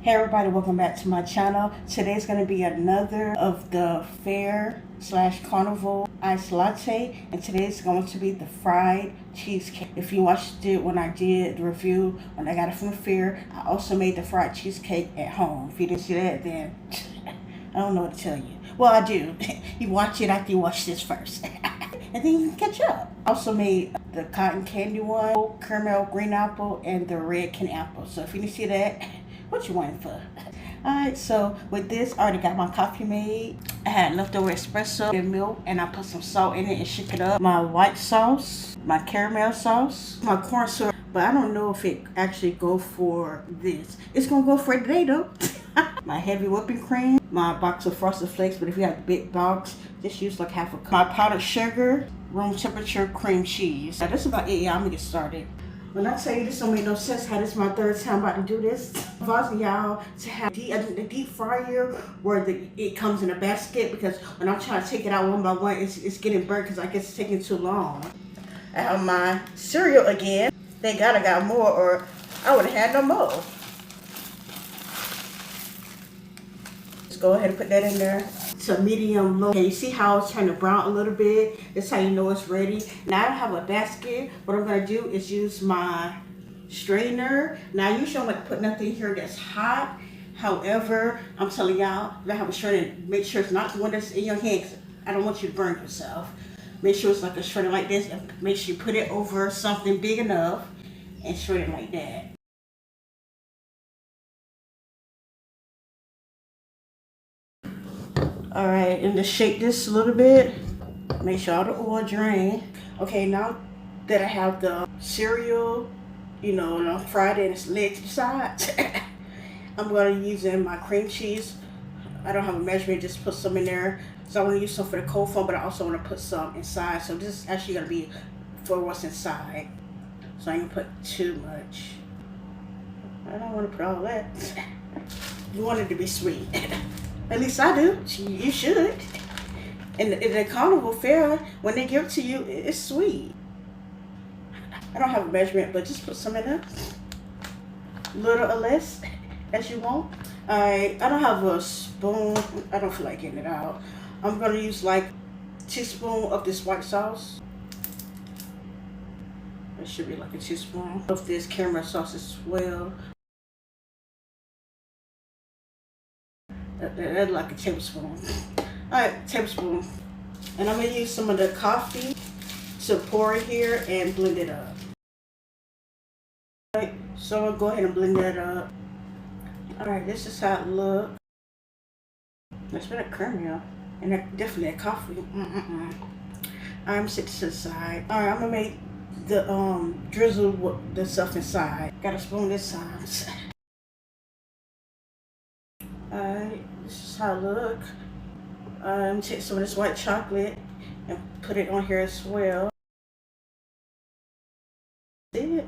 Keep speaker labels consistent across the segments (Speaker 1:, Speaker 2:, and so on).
Speaker 1: Hey everybody, welcome back to my channel. Today's going to be another of the fair/carnival iced latte, and today's going to be the fried cheesecake. If you watched it when I did the review when I got it from the fair, I also made the fried cheesecake at home. If you didn't see that, then I don't know what to tell you. Well, I do. You watch it after you watch this first. And then you can catch up. I also made the cotton candy one, caramel green apple, and the red candy apple. So if you didn't see that, what you waiting for? Alright, so with this, I already got my coffee made. I had leftover espresso and milk, and I put some salt in it and shook it up. My white sauce, my caramel sauce, my corn syrup, but I don't know if it actually go for this. It's gonna go for it today though. My heavy whipping cream, my box of Frosted Flakes, but if you have the big box, just use like half a cup. My powdered sugar, room temperature cream cheese. Now that's about it, y'all. I'm gonna get started. When I tell you this don't make no sense how this is my third time about to do this, I'm advising y'all to have the deep fryer where it comes in a basket, because when I'm trying to take it out one by one, it's getting burnt because I guess it's taking too long. I have my cereal again. Thank God I got more, or I would have had no more. Just go ahead and put that in there. To medium low. Okay, you see how it's turning brown a little bit? That's how you know it's ready. Now I have a basket. What I'm gonna do is use my strainer. Now usually I don't like to put nothing here that's hot. However, I'm telling y'all, I have a strainer. Make sure it's not the one that's in your hands. I don't want you to burn yourself. Make sure it's like a strainer like this, and make sure you put it over something big enough and strain it like that. All right, and to shake this a little bit, make sure all the oil drain. Okay, now that I have the cereal, and I'm fried and it's laid to the side, I'm going to use in my cream cheese. I don't have a measurement, just put some in there. So I want to use some for the cold foam, but I also want to put some inside. So this is actually going to be for what's inside. So I ain't going to put too much. I don't want to put all that. You want it to be sweet. At least I do. You should. And the carnival fair, when they give it to you, it's sweet. I don't have a measurement, but just put some in there. Little or less, as you want. I don't have a spoon. I don't feel like getting it out. I'm going to use like a teaspoon of this white sauce. It should be like a teaspoon of this caramel sauce as well. That's like a tablespoon. Alright, tablespoon. And I'm going to use some of the coffee to pour it here and blend it up. Alright, so I'm going to go ahead and blend that up. Alright, this is how it looks. That's been a caramel. And that definitely a coffee. I'm set to the side. Alright, I'm going to make the drizzle with the stuff inside. Got a spoon this size. Alright, this is how it look. Take some of this white chocolate and put it on here as well. See it?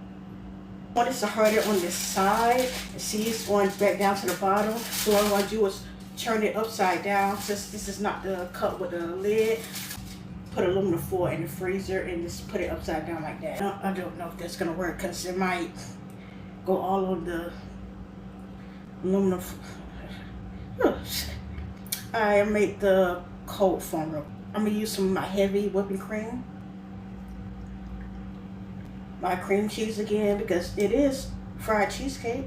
Speaker 1: I want it to hurt it on this side. And see, it's going back down to the bottom. So what I want to do is turn it upside down. Since this is not the cup with the lid, put aluminum foil in the freezer and just put it upside down like that. I don't know if that's going to work, because it might go all on the aluminum. I made the cold foam. I'm gonna use some of my heavy whipping cream, my cream cheese again, because it is fried cheesecake.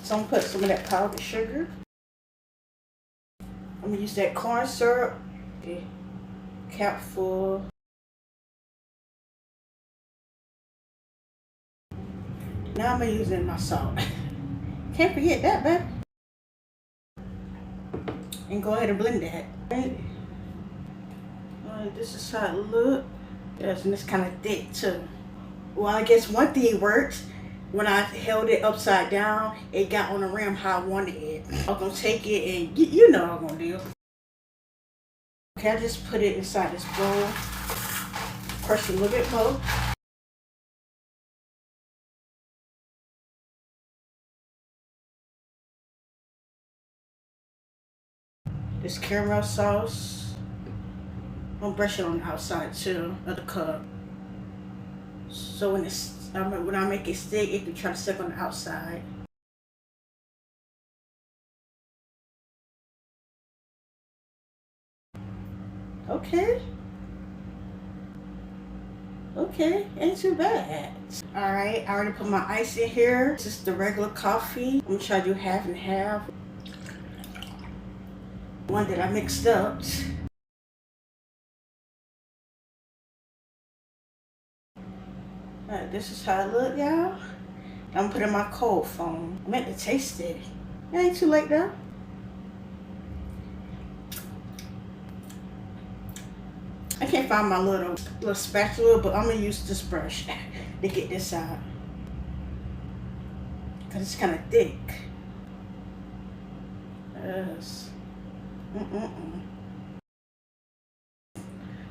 Speaker 1: So I'm gonna put some of that powdered sugar. I'm gonna use that corn syrup, a cap full. Now I'm gonna use in my salt. Can't forget that, baby. And go ahead and blend that. Right? This is how it looks. Yes, and it's kind of thick too. Well, I guess one thing worked. When I held it upside down, it got on the rim how I wanted it. I'm gonna take it and you know what I'm gonna do. Okay, I just put it inside this bowl. Crush it a little bit more. This caramel sauce. I'm gonna brush it on the outside too of the cup. So when it's When I make it stick, it can try to stick on the outside. Okay. Okay, ain't too bad. Alright, I already put my ice in here. This is the regular coffee. I'm gonna try to do half and half. One that I mixed up. Alright, this is how it look, y'all. I'm gonna put in my cold foam. I meant to taste it. It ain't too late though. I can't find my little spatula, but I'm gonna use this brush to get this out. Cause it's kind of thick. Yes.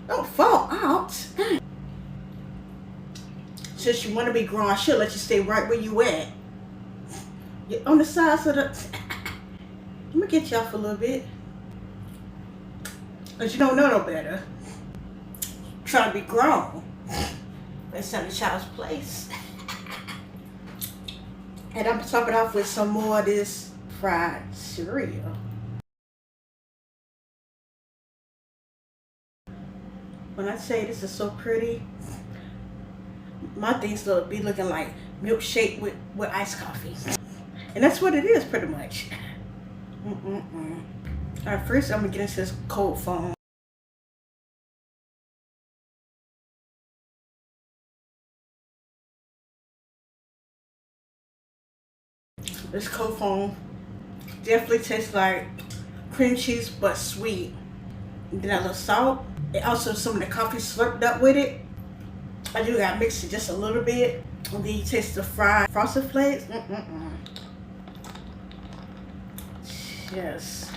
Speaker 1: Don't fall out. Since you want to be grown, I should let you stay right where you at. You're on the sides of the... Let me get you off a little bit. Because you don't know no better. Trying to be grown. That's not a child's place. And I'm going to top it off with some more of this fried cereal. When I say this is so pretty, my things will be looking like milkshake with iced coffee. And that's what it is pretty much. Alright, first I'm going to get into this cold foam. This cold foam definitely tastes like cream cheese but sweet. And then a little salt. And also some of the coffee slurped up with it. I do gotta mix it just a little bit. And then you taste the fried frosted flakes. Yes.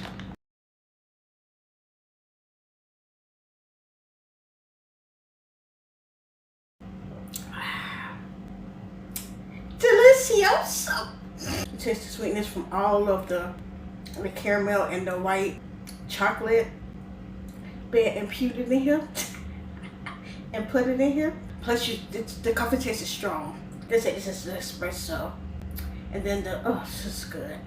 Speaker 1: Delicioso. You taste the sweetness from all of the caramel and the white chocolate being imputed in here and put it in here. Plus, the coffee taste is strong. This is an espresso, and then this is good.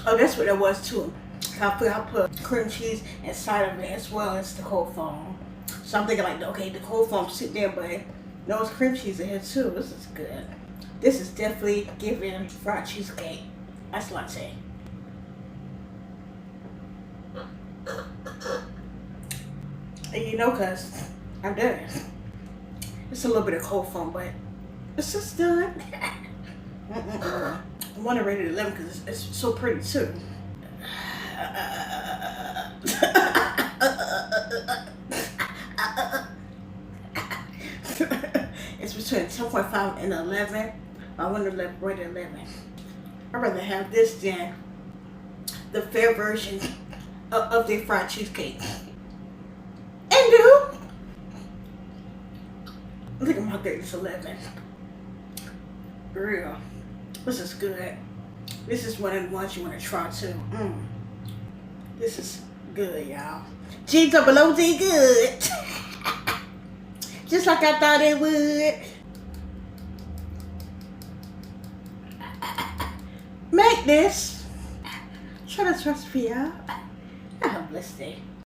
Speaker 1: Oh, that's what it was too. I put cream cheese inside of it as well as the cold foam. So I'm thinking like, okay, the cold foam sit there, but no, it's cream cheese in here too. This is good. This is definitely giving fried cheesecake. That's latte. And you know, cause I'm done. It's a little bit of cold foam, but it's just done. I want to rate it 11 because it's so pretty too. It's between 10.5 and 11. I want to rate it 11. I'd rather have this than the fair version of the fried cheesecake. And look at my grade, it's 11. For real. This is good. This is one of the ones you want to try too. This is good, y'all. G-double-O-D good. Just like I thought it would. Make this. Try this recipe out. Have a blessed day.